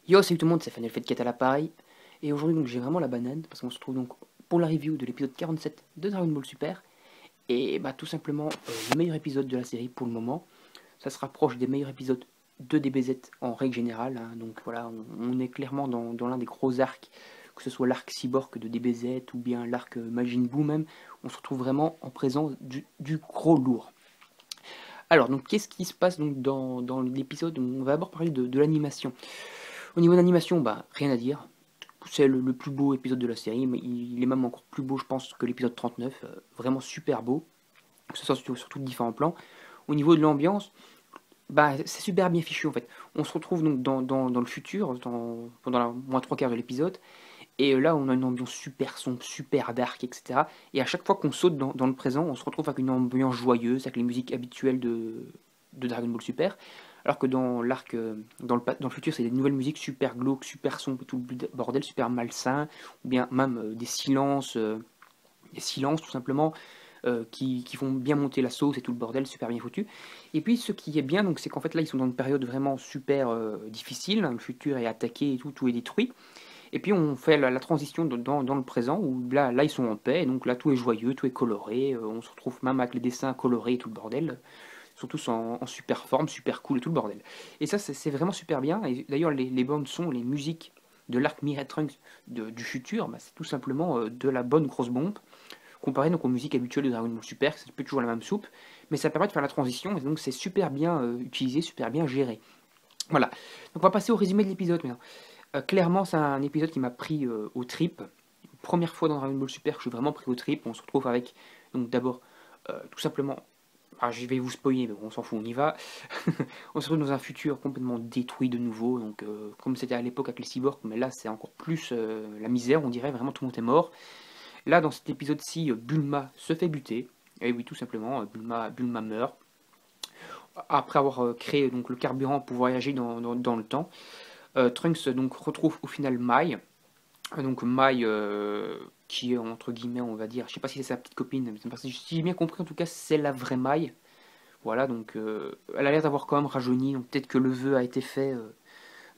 Yo, salut tout le monde, c'est Final Fate 4 à l'appareil. Et aujourd'hui, donc j'ai vraiment la banane parce qu'on se retrouve donc pour la review de l'épisode 47 de Dragon Ball Super. Et bah, tout simplement, le meilleur épisode de la série pour le moment. Ça se rapproche des meilleurs épisodes de DBZ en règle générale, hein. Donc voilà, on est clairement dans l'un des gros arcs, que ce soit l'arc Cyborg de DBZ ou bien l'arc Majin Buu même. On se retrouve vraiment en présence du gros lourd. Alors, donc qu'est-ce qui se passe donc dans l'épisode? On va d'abord parler de l'animation. Au niveau d'animation, bah, rien à dire. C'est le plus beau épisode de la série, mais il est même encore plus beau, je pense, que l'épisode 39. Vraiment super beau, que ce soit sur tous les différents plans. Au niveau de l'ambiance, bah, c'est super bien fichu en fait. On se retrouve donc dans le futur, pendant la moins trois quarts de l'épisode, et là on a une ambiance super sombre, super dark, etc. Et à chaque fois qu'on saute dans le présent, on se retrouve avec une ambiance joyeuse, avec les musiques habituelles de Dragon Ball Super. Alors que dans l'arc, dans le futur, c'est des nouvelles musiques super glauques, super sombres, tout le bordel, super malsain, ou bien même des silences tout simplement, qui font bien monter la sauce et tout le bordel, super bien foutu. Et puis ce qui est bien, donc, c'est qu'en fait là ils sont dans une période vraiment super difficile, hein. Le futur est attaqué et tout est détruit. Et puis on fait la transition dans le présent où là ils sont en paix, et donc là tout est joyeux, tout est coloré, on se retrouve même avec les dessins colorés et tout le bordel, surtout en super forme, super cool et tout le bordel. Et ça c'est vraiment super bien, et d'ailleurs les bandes son, les musiques de l'arc Mirai Trunks du futur, bah, c'est tout simplement de la bonne grosse bombe, comparé donc aux musiques habituelles de Dragon Ball Super, c'est un peu toujours la même soupe, mais ça permet de faire la transition, et donc c'est super bien utilisé, super bien géré. Voilà, donc on va passer au résumé de l'épisode maintenant. Clairement, c'est un épisode qui m'a pris aux tripes. Première fois dans Dragon Ball Super que je suis vraiment pris aux tripes. On se retrouve avec, donc d'abord, tout simplement, je vais vous spoiler, mais bon, on s'en fout, on y va. On se retrouve dans un futur complètement détruit de nouveau, donc comme c'était à l'époque avec les cyborgs, mais là c'est encore plus la misère, on dirait, vraiment tout le monde est mort. Là, dans cet épisode-ci, Bulma se fait buter. Et oui, tout simplement, Bulma meurt. Après avoir créé donc, le carburant pour voyager dans le temps. Trunks donc retrouve au final Mai. Donc Mai, qui est entre guillemets, on va dire, je sais pas si c'est sa petite copine, mais si j'ai bien compris, en tout cas, c'est la vraie Mai. Voilà, donc elle a l'air d'avoir quand même rajeuni, donc peut-être que le vœu a été fait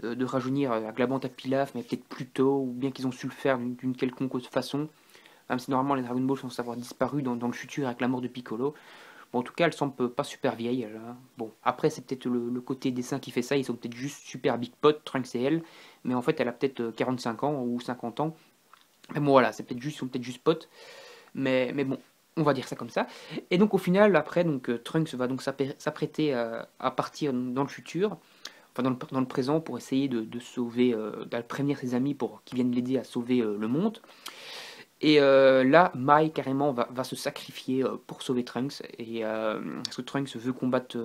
de rajeunir avec la bande à Pilaf, mais peut-être plus tôt, ou bien qu'ils ont su le faire d'une quelconque façon. Même si normalement les Dragon Ball sont avoir disparu dans le futur avec la mort de Piccolo. Bon, en tout cas, elles semblent pas super vieilles. Là. Bon, après, c'est peut-être le côté dessin qui fait ça. Ils sont peut-être juste super big pot, Trunks et elle. Mais en fait, elle a peut-être 45 ans ou 50 ans. Mais bon, voilà, ils sont peut-être juste potes. Mais bon, on va dire ça comme ça. Et donc, au final, après, donc, Trunks va donc s'apprêter à partir dans le futur. Enfin, dans le présent, pour essayer de sauver, de prévenir ses amis pour qu'ils viennent l'aider à sauver le monde. Et là, Mai carrément va se sacrifier pour sauver Trunks. Et parce que Trunks veut combattre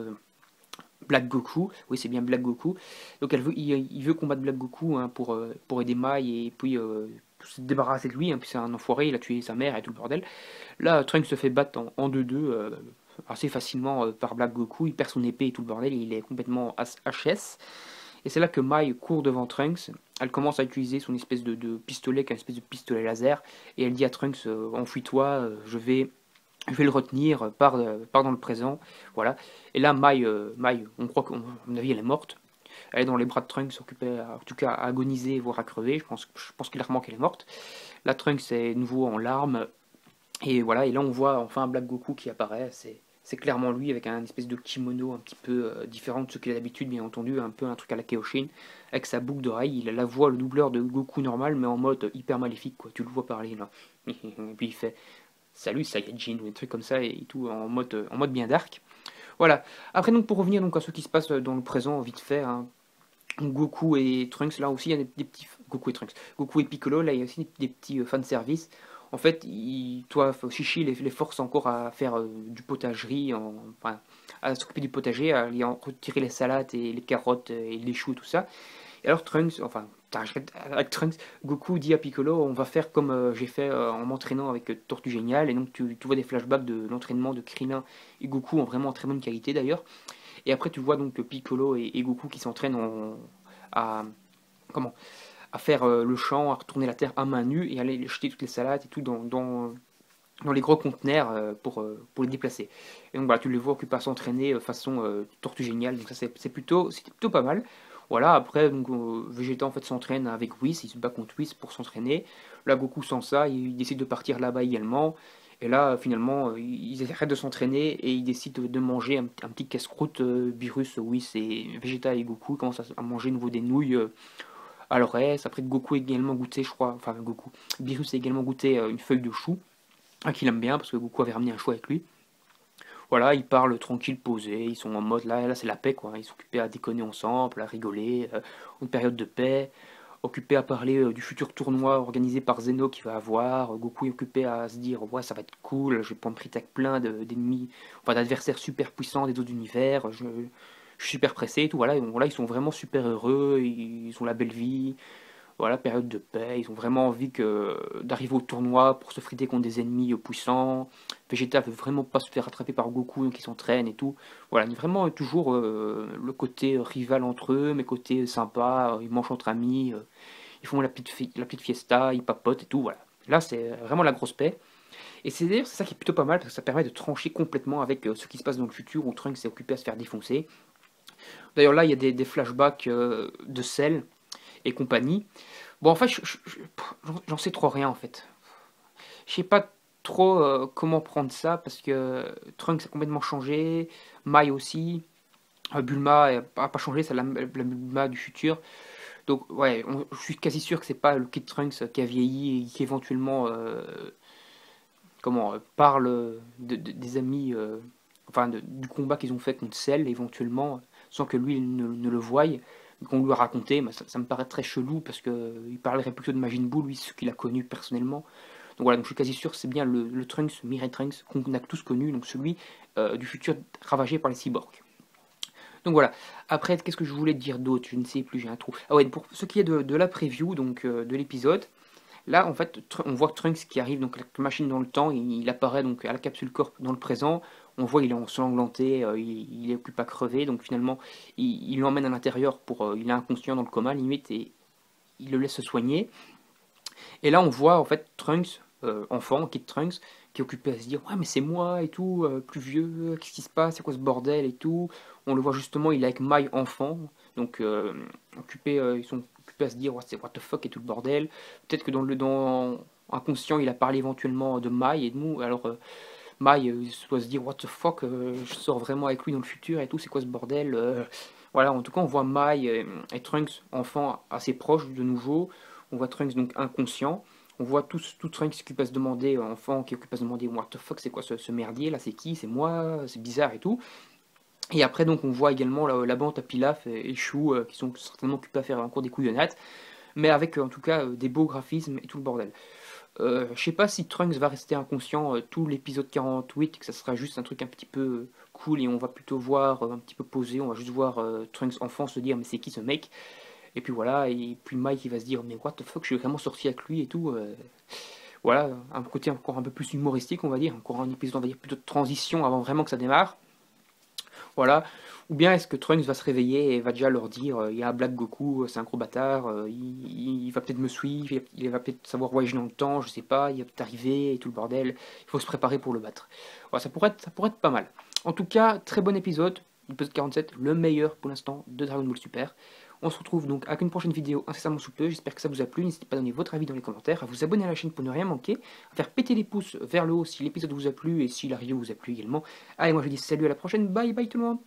Black Goku. Oui, c'est bien Black Goku. Donc il veut combattre Black Goku, hein, pour aider Mai et puis se débarrasser de lui, hein, puis c'est un enfoiré, il a tué sa mère et tout le bordel. Là, Trunks se fait battre en 2-2 assez facilement par Black Goku. Il perd son épée et tout le bordel. Et il est complètement HS. Et c'est là que Mai court devant Trunks. Elle commence à utiliser son espèce de pistolet, qui est une espèce de pistolet laser. Et elle dit à Trunks, enfuis-toi, je vais le retenir, pars dans le présent. Voilà. Et là, Mai, on croit qu'à mon avis, elle est morte. Elle est dans les bras de Trunks, occupée, en tout cas à agoniser, voire à crever. Je pense clairement qu'elle est morte. Là, Trunks est nouveau en larmes. Et voilà, et là on voit enfin Black Goku qui apparaît, c'est clairement lui avec un espèce de kimono un petit peu différent de ce qu'il a d'habitude, bien entendu, un peu un truc à la Kaioshin, avec sa boucle d'oreille, il a la voix, le doubleur de Goku normal, mais en mode hyper maléfique, quoi, tu le vois parler là. Et puis il fait salut Saiyajin, ou des trucs comme ça, et tout en mode bien dark. Voilà, après donc pour revenir donc à ce qui se passe dans le présent, vite fait, hein, Goku et Trunks, là aussi il y a des petits. Goku et Trunks. Goku et Piccolo, là il y a aussi des petits fanservice. En fait, toi, Chichi les force encore à faire du potagerie, enfin, à s'occuper du potager, à aller en retirer les salades et les carottes et les choux et tout ça. Et alors Trunks, enfin, avec Trunks, Goku dit à Piccolo, on va faire comme j'ai fait en m'entraînant avec Tortue Géniale. Et donc tu vois des flashbacks de l'entraînement de Krillin et Goku en vraiment très bonne qualité d'ailleurs. Et après, tu vois donc Piccolo et Goku qui s'entraînent à, comment, à faire le champ, à retourner la terre à main nue et aller jeter toutes les salades et tout dans les gros conteneurs pour les déplacer. Et donc voilà, tu les vois occupés à s'entraîner façon tortue géniale. Donc ça, c'est plutôt pas mal. Voilà, après, donc, Vegeta en fait s'entraîne avec Whis, il se bat contre Whis pour s'entraîner. Là, Goku sent ça, il décide de partir là-bas également. Et là, finalement, ils arrêtent de s'entraîner et ils décident de manger un petit casse-croûte. Beerus, Whis et Vegeta et Goku commencent à manger de nouveau des nouilles à leur aise. Après, Goku a également goûté, je crois, enfin Goku, Beerus a également goûté une feuille de chou, qu'il aime bien parce que Goku avait ramené un chou avec lui. Voilà, ils parlent tranquille, posés, ils sont en mode là c'est la paix quoi. Ils sont occupés à déconner ensemble, à rigoler, une période de paix, occupés à parler du futur tournoi organisé par Zeno qui va avoir. Goku est occupé à se dire ouais ça va être cool, je vais prendre pris avec plein d'ennemis, enfin d'adversaires super puissants des autres univers, je suis super pressé et tout. Voilà, ils sont vraiment super heureux, ils ont la belle vie. Voilà, période de paix, ils ont vraiment envie d'arriver au tournoi pour se friter contre des ennemis puissants. Vegeta veut vraiment pas se faire rattraper par Goku, donc ils s'entraînent et tout. Voilà, il y a vraiment toujours le côté rival entre eux, mais côté sympa, ils mangent entre amis, ils font la petite fiesta, ils papotent et tout, voilà. Là, c'est vraiment la grosse paix. Et c'est d'ailleurs c'est ça qui est plutôt pas mal, parce que ça permet de trancher complètement avec ce qui se passe dans le futur, où Trunks s'est occupé à se faire défoncer. D'ailleurs là, il y a des flashbacks de Cell et compagnie. Bon, en fait, j'en sais trop rien, en fait. Je sais pas trop comment prendre ça, parce que Trunks a complètement changé, Mai aussi, Bulma a pas changé, c'est la Bulma du futur. Donc, ouais, je suis quasi sûr que c'est pas le Kid Trunks qui a vieilli et qui éventuellement parle des amis, enfin du combat qu'ils ont fait contre Cell, éventuellement, sans que lui ne le voie, qu'on lui a raconté. Mais ça me paraît très chelou parce qu'il parlerait plutôt de Majin Buu, lui, ce qu'il a connu personnellement. Donc voilà, donc je suis quasi sûr que c'est bien le Trunks, Mirai Trunks, qu'on a tous connu, donc celui du futur ravagé par les cyborgs. Donc voilà. Après, qu'est-ce que je voulais te dire d'autre? Je ne sais plus, j'ai un trou. Ah ouais, pour ce qui est de la preview, donc de l'épisode, là, en fait, on voit Trunks qui arrive, donc la machine dans le temps, il apparaît donc à la capsule Corp dans le présent. On voit il est ensanglanté, il est occupé à crever, donc finalement, il l'emmène à l'intérieur il est inconscient dans le coma limite et il le laisse se soigner. Et là, on voit en fait Trunks, enfant, Kid Trunks, qui est occupé à se dire ouais mais c'est moi et tout, plus vieux, qu'est-ce qui se passe, c'est quoi ce bordel et tout. On le voit justement, il est avec Mai enfant, donc ils sont occupés à se dire what the fuck et tout le bordel. Peut-être que dans inconscient, il a parlé éventuellement de Mai et de nous. Alors Mai il doit se dire what the fuck, je sors vraiment avec lui dans le futur et tout, c'est quoi ce bordel. Voilà, en tout cas, on voit Mai et Trunks enfant assez proches de nouveau. On voit Trunks donc inconscient. On voit tout Trunks qui peut se demander, enfant qui peut se demander what the fuck c'est quoi ce merdier là, c'est qui, c'est moi, c'est bizarre et tout. Et après donc on voit également la bande à Pilaf et Chou qui sont certainement occupés à faire encore des couillonnettes, mais avec en tout cas des beaux graphismes et tout le bordel. Je sais pas si Trunks va rester inconscient tout l'épisode 48, que ça sera juste un truc un petit peu cool et on va plutôt voir un petit peu posé, on va juste voir Trunks enfant se dire mais c'est qui ce mec? Et puis voilà, et puis Mike il va se dire mais what the fuck, je suis vraiment sorti avec lui et tout. Voilà, un côté encore un peu plus humoristique on va dire, encore un épisode on va dire plutôt de transition avant vraiment que ça démarre. Voilà. Ou bien est-ce que Trunks va se réveiller et va déjà leur dire il y a Black Goku, c'est un gros bâtard, il va peut-être me suivre, il va peut-être savoir voyager dans le temps, je sais pas, il va peut-être arriver et tout le bordel, il faut se préparer pour le battre. Voilà, ça pourrait être pas mal. En tout cas, très bon épisode, épisode 47, le meilleur pour l'instant de Dragon Ball Super. On se retrouve donc avec une prochaine vidéo incessamment sous peu, j'espère que ça vous a plu, n'hésitez pas à donner votre avis dans les commentaires, à vous abonner à la chaîne pour ne rien manquer, à faire péter les pouces vers le haut si l'épisode vous a plu et si la review vous a plu également. Allez, moi je vous dis salut à la prochaine, bye bye tout le monde.